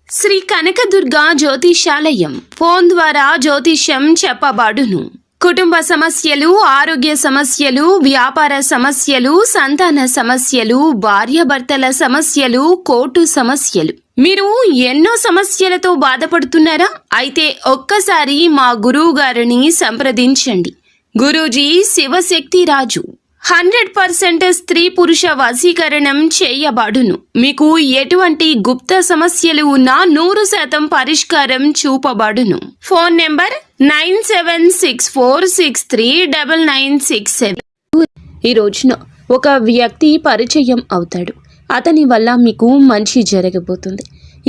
Shri Kanakadurga జ్యోతిషాలయం phone ద్వారా జ్యోతిష్యం చెప్పబడును. కుటుంబ సమస్యలు, ఆరోగ్య సమస్యలు, వ్యాపార సమస్యలు, సంతాన సమస్యలు, భార్యాభర్తల సమస్యలు, కోర్టు సమస్యలు. మీరు ఎన్నో సమస్యలతో బాధపడుతున్నారా? అయితే ఒక్కసారి మా గురువు గారిని సంప్రదించండి. గురూజీ శివశక్తి రాజు 100% స్త్రీ పురుష వశీకరణం చేయబడును. మీకు ఎటువంటి గుప్త సమస్యలు ఉన్నా 100% పరిష్కారం చూపబడును. Phone number 9764639967. ఈ రోజున ఒక వ్యక్తి పరిచయం అవుతాడు. అతని వల్ల మీకు మంచి జరగబోతుంది.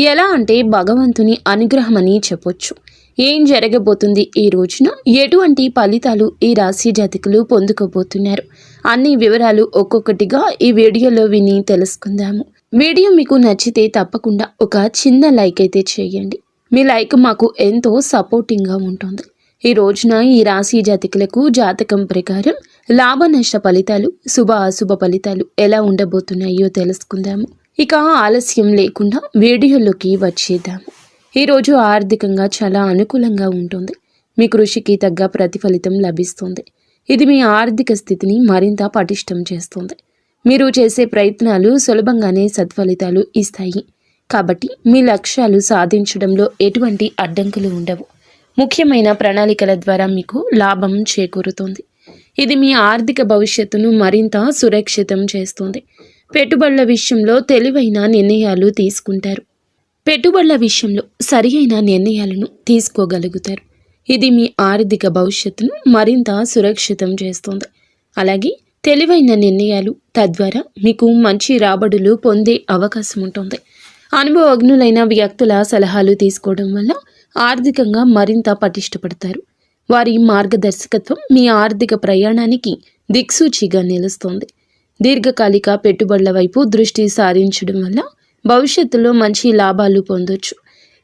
ఎలా అంటే భగవంతుని అనుగ్రహం అని చెప్పొచ్చు. ఏం జరగబోతుంది ఈ రోజున, ఎటువంటి ఫలితాలు ఈ రాశి జాతకులు పొందుకోబోతున్నారు అన్ని వివరాలు ఒక్కొక్కటిగా ఈ వీడియోలో విని తెలుసుకుందాము. వీడియో మీకు నచ్చితే తప్పకుండా ఒక చిన్న లైక్ అయితే చేయండి. మీ లైక్ మాకు ఎంతో సపోర్టింగ్గా ఉంటుంది. ఈ రోజున ఈ రాశి జాతకులకు జాతకం ప్రకారం లాభ నష్ట ఫలితాలు, శుభ అశుభ ఫలితాలు ఎలా ఉండబోతున్నాయో తెలుసుకుందాము. ఇక ఆలస్యం లేకుండా వీడియోలోకి వచ్చేద్దాము. ఈరోజు ఆర్థికంగా చాలా అనుకూలంగా ఉంటుంది. మీ కృషికి తగ్గ ప్రతిఫలితం లభిస్తుంది. ఇది మీ ఆర్థిక స్థితిని మరింత పటిష్టం చేస్తుంది. మీరు చేసే ప్రయత్నాలు సులభంగానే సత్ఫలితాలు ఇస్తాయి. కాబట్టి మీ లక్ష్యాలు సాధించడంలో ఎటువంటి అడ్డంకులు ఉండవు. ముఖ్యమైన ప్రణాళికల ద్వారా మీకు లాభం చేకూరుతుంది. ఇది మీ ఆర్థిక భవిష్యత్తును మరింత సురక్షితం చేస్తుంది. పెట్టుబడుల విషయంలో తెలివైన నిర్ణయాలు తీసుకుంటారు. పెట్టుబడుల విషయంలో సరి అయిన నిర్ణయాలను తీసుకోగలుగుతారు. ఇది మీ ఆర్థిక భవిష్యత్తును మరింత సురక్షితం చేస్తుంది. అలాగే తెలివైన నిర్ణయాలు తద్వారా మీకు మంచి రాబడులు పొందే అవకాశం ఉంటుంది. అనుభవజ్ఞులైన వ్యక్తుల సలహాలు తీసుకోవడం వల్ల ఆర్థికంగా మరింత పటిష్టపడతారు. వారి మార్గదర్శకత్వం మీ ఆర్థిక ప్రయాణానికి దిక్సూచిగా నిలుస్తుంది. దీర్ఘకాలిక పెట్టుబడుల వైపు దృష్టి సారించడం వల్ల భవిష్యత్తులో మంచి లాభాలు పొందొచ్చు.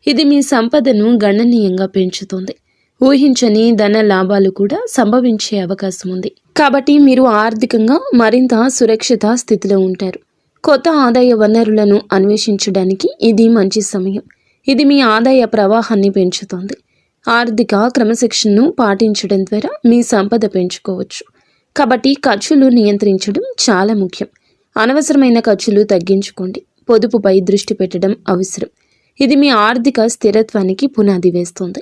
ఇది మీ సంపదను గణనీయంగా పెంచుతుంది. ఊహించని ధన లాభాలు కూడా సంభవించే అవకాశం ఉంది. కాబట్టి మీరు ఆర్థికంగా మరింత సురక్షిత స్థితిలో ఉంటారు. కొత్త ఆదాయ వనరులను అన్వేషించడానికి ఇది మంచి సమయం. ఇది మీ ఆదాయ ప్రవాహాన్ని పెంచుతుంది. ఆర్థిక క్రమశిక్షణను పాటించడం ద్వారా మీ సంపద పెంచుకోవచ్చు. కాబట్టి ఖర్చులు నియంత్రించడం చాలా ముఖ్యం. అనవసరమైన ఖర్చులు తగ్గించుకోండి. పొదుపుపై దృష్టి పెట్టడం అవసరం. ఇది మీ ఆర్థిక స్థిరత్వానికి పునాది వేస్తుంది.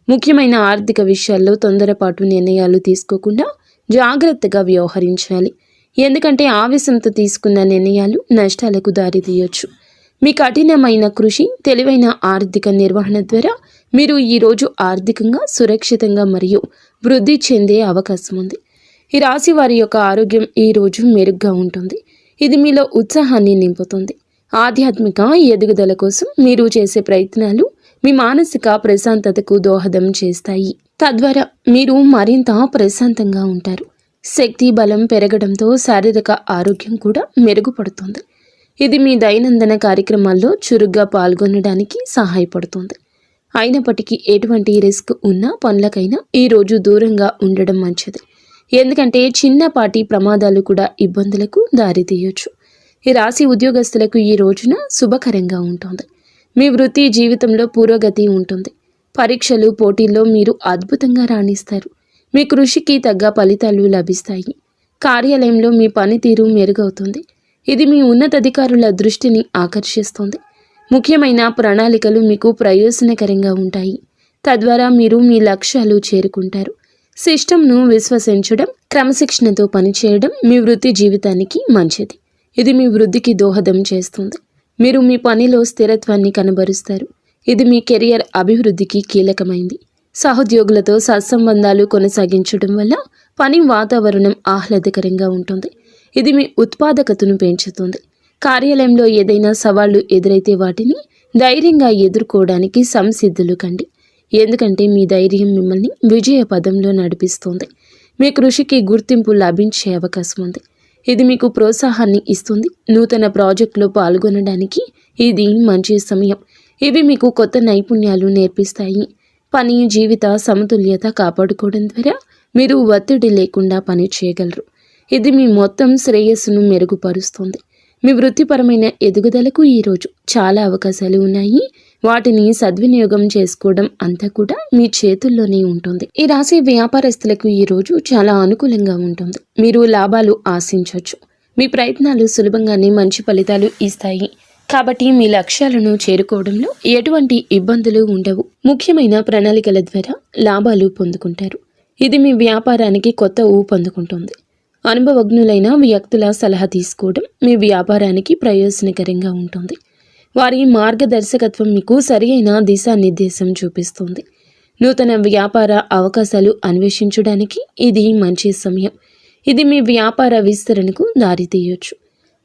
ముఖ్యమైన ఆర్థిక విషయాల్లో తొందరపాటు నిర్ణయాలు తీసుకోకుండా జాగ్రత్తగా వ్యవహరించాలి. ఎందుకంటే ఆవేశంతో తీసుకున్న నిర్ణయాలు నష్టాలకు దారితీయొచ్చు. మీ కఠినమైన కృషి, తెలివైన ఆర్థిక నిర్వహణ ద్వారా మీరు ఈరోజు ఆర్థికంగా సురక్షితంగా మరియు వృద్ధి చెందే అవకాశం ఉంది. ఈ రాశి వారి యొక్క ఆరోగ్యం ఈరోజు మెరుగ్గా ఉంటుంది. ఇది మీలో ఉత్సాహాన్ని నింపుతుంది. ఆధ్యాత్మిక ఎదుగుదల కోసం మీరు చేసే ప్రయత్నాలు మీ మానసిక ప్రశాంతతకు దోహదం చేస్తాయి. తద్వారా మీరు మరింత ప్రశాంతంగా ఉంటారు. శక్తి బలం పెరగడంతో శారీరక ఆరోగ్యం కూడా మెరుగుపడుతుంది. ఇది మీ దైనందిన కార్యక్రమాల్లో చురుగ్గా పాల్గొనడానికి సహాయపడుతుంది. అయినప్పటికీ ఎటువంటి రిస్క్ ఉన్న పనులకైనా ఈరోజు దూరంగా ఉండడం మంచిది. ఎందుకంటే చిన్నపాటి ప్రమాదాలు కూడా ఇబ్బందులకు దారితీయొచ్చు. ఈ రాశి ఉద్యోగస్తులకు ఈ రోజున శుభకరంగా ఉంటుంది. మీ వృత్తి జీవితంలో పురోగతి ఉంటుంది. పరీక్షలు, పోటీల్లో మీరు అద్భుతంగా రాణిస్తారు. మీ కృషికి తగ్గ ఫలితాలు లభిస్తాయి. కార్యాలయంలో మీ పనితీరు మెరుగవుతుంది. ఇది మీ ఉన్నతాధికారుల దృష్టిని ఆకర్షిస్తుంది. ముఖ్యమైన ప్రణాళికలు మీకు ప్రయోజనకరంగా ఉంటాయి. తద్వారా మీరు మీ లక్ష్యాలు చేరుకుంటారు. సిస్టమ్ను విశ్వసించడం, క్రమశిక్షణతో పనిచేయడం మీ వృత్తి జీవితానికి మంచిది. ఇది మీ వృద్ధికి దోహదం చేస్తుంది. మీరు మీ పనిలో స్థిరత్వాన్ని కనబరుస్తారు. ఇది మీ కెరియర్ అభివృద్ధికి కీలకమైంది. సహోద్యోగులతో సత్సంబంధాలు కొనసాగించడం వల్ల పని వాతావరణం ఆహ్లాదకరంగా ఉంటుంది. ఇది మీ ఉత్పాదకతను పెంచుతుంది. కార్యాలయంలో ఏదైనా సవాళ్లు ఎదురైతే వాటిని ధైర్యంగా ఎదుర్కోవడానికి సంసిద్ధులు కండి. ఎందుకంటే మీ ధైర్యం మిమ్మల్ని విజయ పదంలో నడిపిస్తుంది. మీ కృషికి గుర్తింపు లభించే అవకాశం ఉంది. ఇది మీకు ప్రోత్సాహాన్ని ఇస్తుంది. నూతన ప్రాజెక్టులో పాల్గొనడానికి ఇది మంచి సమయం. ఇవి మీకు కొత్త నైపుణ్యాలు నేర్పిస్తాయి. పని జీవిత సమతుల్యత కాపాడుకోవడం ద్వారా మీరు ఒత్తిడి లేకుండా పని చేయగలరు. ఇది మీ మొత్తం శ్రేయస్సును మెరుగుపరుస్తుంది. మీ వృత్తిపరమైన ఎదుగుదలకు ఈరోజు చాలా అవకాశాలు ఉన్నాయి. వాటిని సద్వినియోగం చేసుకోవడం అంతా కూడా మీ చేతుల్లోనే ఉంటుంది. ఈ రాశి వ్యాపారస్తులకు ఈ రోజు చాలా అనుకూలంగా ఉంటుంది. మీరు లాభాలు ఆశించవచ్చు. మీ ప్రయత్నాలు సులభంగానే మంచి ఫలితాలు ఇస్తాయి. కాబట్టి మీ లక్ష్యాలను చేరుకోవడంలో ఎటువంటి ఇబ్బందులు ఉండవు. ముఖ్యమైన ప్రణాళికల ద్వారా లాభాలు పొందుకుంటారు. ఇది మీ వ్యాపారానికి కొత్త ఊపందుకుంటుంది. అనుభవజ్ఞులైన వ్యక్తుల సలహా తీసుకోవడం మీ వ్యాపారానికి ప్రయోజనకరంగా ఉంటుంది. వారి మార్గదర్శకత్వం మీకు సరియైన దిశానిర్దేశం చూపిస్తుంది. నూతన వ్యాపార అవకాశాలు అన్వేషించడానికి ఇది మంచి సమయం. ఇది మీ వ్యాపార విస్తరణకు దారితీయొచ్చు.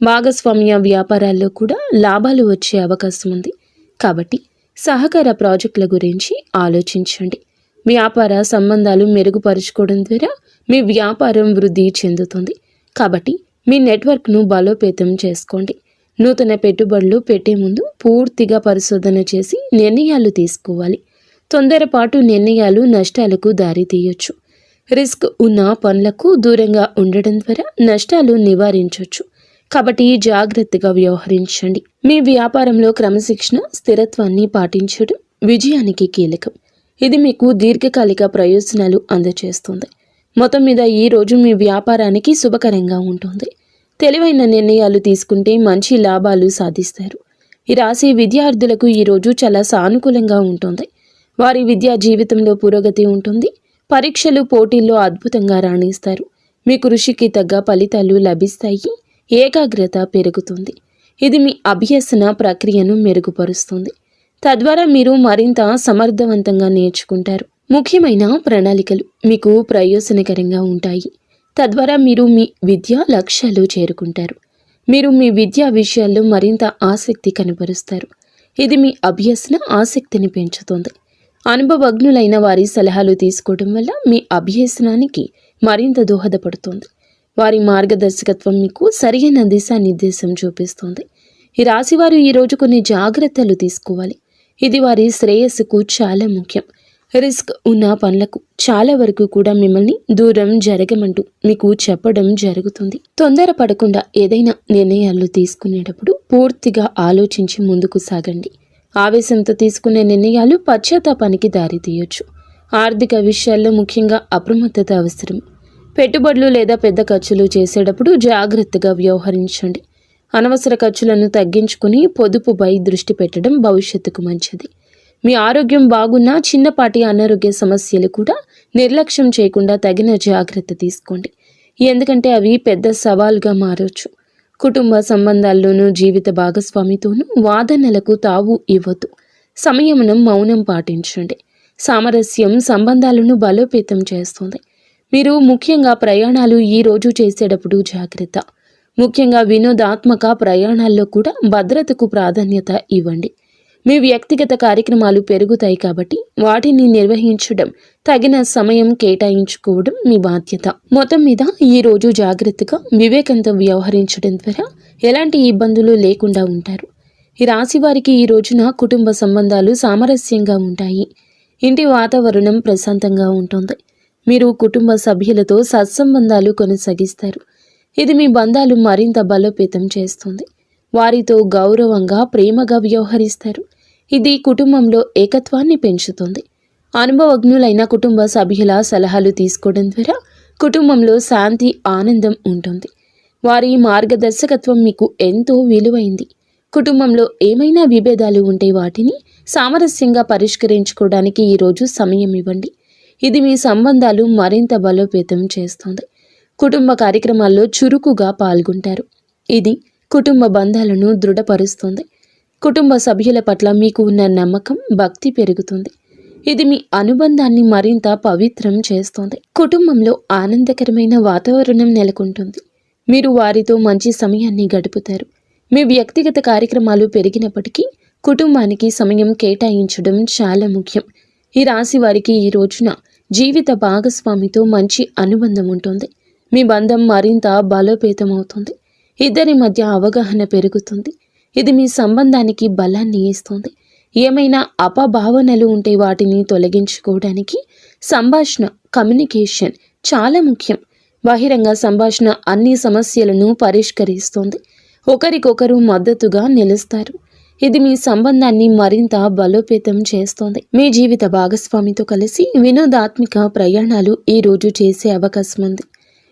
భాగస్వామ్య వ్యాపారాల్లో కూడా లాభాలు వచ్చే అవకాశం ఉంది. కాబట్టి సహకార ప్రాజెక్టుల గురించి ఆలోచించండి. వ్యాపార సంబంధాలు మెరుగుపరుచుకోవడం ద్వారా మీ వ్యాపారం వృద్ధి చెందుతుంది. కాబట్టి మీ నెట్వర్క్ను బలోపేతం చేసుకోండి. నూతన పెట్టుబడులు పెట్టే ముందు పూర్తిగా పరిశోధన చేసి నిర్ణయాలు తీసుకోవాలి. తొందరపాటు నిర్ణయాలు నష్టాలకు దారితీయొచ్చు. రిస్క్ ఉన్న పనులకు దూరంగా ఉండడం ద్వారా నష్టాలు నివారించవచ్చు. కాబట్టి జాగ్రత్తగా వ్యవహరించండి. మీ వ్యాపారంలో క్రమశిక్షణ, స్థిరత్వాన్ని పాటించడం విజయానికి కీలకం. ఇది మీకు దీర్ఘకాలిక ప్రయోజనాలు అందజేస్తుంది. మొత్తం మీద ఈ రోజు మీ వ్యాపారానికి శుభకరంగా ఉంటుంది. తెలివైన నిర్ణయాలు తీసుకుంటే మంచి లాభాలు సాధిస్తారు. ఈ రాశి విద్యార్థులకు ఈరోజు చాలా సానుకూలంగా ఉంటుంది. వారి విద్యా జీవితంలో పురోగతి ఉంటుంది. పరీక్షలు, పోటీల్లో అద్భుతంగా రాణిస్తారు. మీ కృషికి తగ్గ ఫలితాలు లభిస్తాయి. ఏకాగ్రత పెరుగుతుంది. ఇది మీ అభ్యసన ప్రక్రియను మెరుగుపరుస్తుంది. తద్వారా మీరు మరింత సమర్థవంతంగా నేర్చుకుంటారు. ముఖ్యమైన ప్రణాళికలు మీకు ప్రయోజనకరంగా ఉంటాయి. తద్వారా మీరు మీ విద్యా లక్ష్యాలు చేరుకుంటారు. మీరు మీ విద్యా విషయాల్లో మరింత ఆసక్తి కనబరుస్తారు. ఇది మీ అభ్యసన ఆసక్తిని పెంచుతుంది. అనుభవజ్ఞులైన వారి సలహాలు తీసుకోవడం వల్ల మీ అభ్యసనానికి మరింత దోహదపడుతుంది. వారి మార్గదర్శకత్వం మీకు సరైన దిశానిర్దేశం చూపిస్తుంది. ఈ రాశివారు ఈరోజు కొన్ని జాగ్రత్తలు తీసుకోవాలి. ఇది వారి శ్రేయస్సుకు చాలా ముఖ్యం. రిస్క్ ఉన్న పనులకు చాలా వరకు కూడా మిమ్మల్ని దూరం జరగమంటూ మీకు చెప్పడం జరుగుతుంది. తొందరపడకుండా ఏదైనా నిర్ణయాలు తీసుకునేటప్పుడు పూర్తిగా ఆలోచించి ముందుకు సాగండి. ఆవేశంతో తీసుకునే నిర్ణయాలు పశ్చాత్తాపానికి దారితీయొచ్చు. ఆర్థిక విషయాల్లో ముఖ్యంగా అప్రమత్తత అవసరం. పెట్టుబడులు లేదా పెద్ద ఖర్చులు చేసేటప్పుడు జాగ్రత్తగా వ్యవహరించండి. అనవసర ఖర్చులను తగ్గించుకుని పొదుపుపై దృష్టి పెట్టడం భవిష్యత్తుకు మంచిది. మీ ఆరోగ్యం బాగున్నా చిన్నపాటి అనారోగ్య సమస్యలు కూడా నిర్లక్ష్యం చేయకుండా తగిన జాగ్రత్త తీసుకోండి. ఎందుకంటే అవి పెద్ద సవాల్గా మారవచ్చు. కుటుంబ సంబంధాల్లోనూ జీవిత భాగస్వామితోనూ వాదనలకు తావు ఇవ్వద్దు. సంయమనం, మౌనం పాటించండి. సామరస్యం సంబంధాలను బలోపేతం చేస్తుంది. మీరు ముఖ్యంగా ప్రయాణాలు ఈ రోజు చేసేటప్పుడు జాగ్రత్త. ముఖ్యంగా వినోదాత్మక ప్రయాణాల్లో కూడా భద్రతకు ప్రాధాన్యత ఇవ్వండి. మీ వ్యక్తిగత కార్యక్రమాలు పెరుగుతాయి కాబట్టి వాటిని నిర్వహించడం, తగిన సమయం కేటాయించుకోవడం మీ బాధ్యత. మొత్తం మీద ఈ రోజు జాగ్రత్తగా, వివేకంతో వ్యవహరించడం ద్వారా ఎలాంటి ఇబ్బందులు లేకుండా ఉంటారు. ఈ రాశి వారికి ఈ రోజున కుటుంబ సంబంధాలు సామరస్యంగా ఉంటాయి. ఇంటి వాతావరణం ప్రశాంతంగా ఉంటుంది. మీరు కుటుంబ సభ్యులతో సత్సంబంధాలు కొనసాగిస్తారు. ఇది మీ బంధాలు మరింత బలోపేతం చేస్తుంది. వారితో గౌరవంగా, ప్రేమగా వ్యవహరిస్తారు. ఇది కుటుంబంలో ఏకత్వాన్ని పెంచుతుంది. అనుభవజ్ఞులైన కుటుంబ సభ్యుల సలహాలు తీసుకోవడం ద్వారా కుటుంబంలో శాంతి, ఆనందం ఉంటుంది. వారి మార్గదర్శకత్వం మీకు ఎంతో విలువైంది. కుటుంబంలో ఏమైనా విభేదాలు ఉంటే వాటిని సామరస్యంగా పరిష్కరించుకోవడానికి ఈరోజు సమయం ఇవ్వండి. ఇది మీ సంబంధాలు మరింత బలోపేతం చేస్తుంది. కుటుంబ కార్యక్రమాల్లో చురుకుగా పాల్గొంటారు. ఇది కుటుంబ బంధాలను దృఢపరుస్తుంది. కుటుంబ సభ్యుల పట్ల మీకు ఉన్న నమ్మకం, భక్తి పెరుగుతుంది. ఇది మీ అనుబంధాన్ని మరింత పవిత్రం చేస్తుంది. కుటుంబంలో ఆనందకరమైన వాతావరణం నెలకొంటుంది. మీరు వారితో మంచి సమయాన్ని గడుపుతారు. మీ వ్యక్తిగత కార్యక్రమాలు పెరిగినప్పటికీ కుటుంబానికి సమయం కేటాయించడం చాలా ముఖ్యం. ఈ రాశి వారికి ఈ రోజున జీవిత భాగస్వామితో మంచి అనుబంధం ఉంటుంది. మీ బంధం మరింత బలోపేతమవుతుంది. ఇద్దరి మధ్య అవగాహన పెరుగుతుంది. ఇది మీ సంబంధానికి బలాన్ని ఇస్తుంది. ఏమైనా అపభావనలు ఉంటే వాటిని తొలగించుకోవడానికి సంభాషణ, కమ్యూనికేషన్ చాలా ముఖ్యం. బహిరంగ సంభాషణ అన్ని సమస్యలను పరిష్కరిస్తుంది. ఒకరికొకరు మద్దతుగా నిలుస్తారు. ఇది మీ సంబంధాన్ని మరింత బలోపేతం చేస్తోంది. మీ జీవిత భాగస్వామితో కలిసి వినోదాత్మక ప్రయాణాలు ఈ రోజు చేసే అవకాశం ఉంది.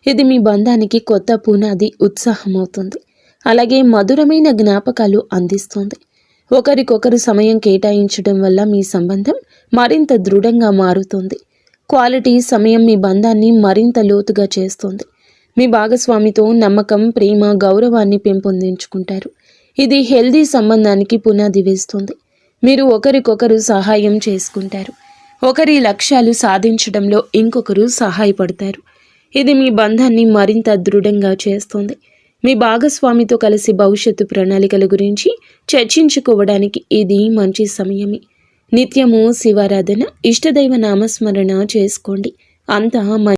ఇది మీ బంధానికి కొత్త పునాది ఉత్సాహం అవుతుంది. అలాగే మధురమైన జ్ఞాపకాలు అందిస్తోంది. ఒకరికొకరు సమయం కేటాయించడం వల్ల మీ సంబంధం మరింత దృఢంగా మారుతుంది. క్వాలిటీ సమయం మీ బంధాన్ని మరింత లోతుగా చేస్తుంది. మీ భాగస్వామితో నమ్మకం, ప్రేమ, గౌరవాన్ని పెంపొందించుకుంటారు. ఇది హెల్దీ సంబంధానికి పునాది వేస్తుంది. మీరు ఒకరికొకరు సహాయం చేసుకుంటారు. ఒకరి లక్ష్యాలు సాధించడంలో ఇంకొకరు సహాయపడతారు. ఇది మీ బంధాన్ని మరింత దృఢంగా చేస్తుంది. మీ భాగస్వామితో కలిసి భవిష్యత్తు ప్రణాళికల గురించి చర్చించుకోవడానికి ఇది మంచి సమయమే. నిత్యము శివారాధన, ఇష్టదైవ నామస్మరణ చేసుకోండి. అంతా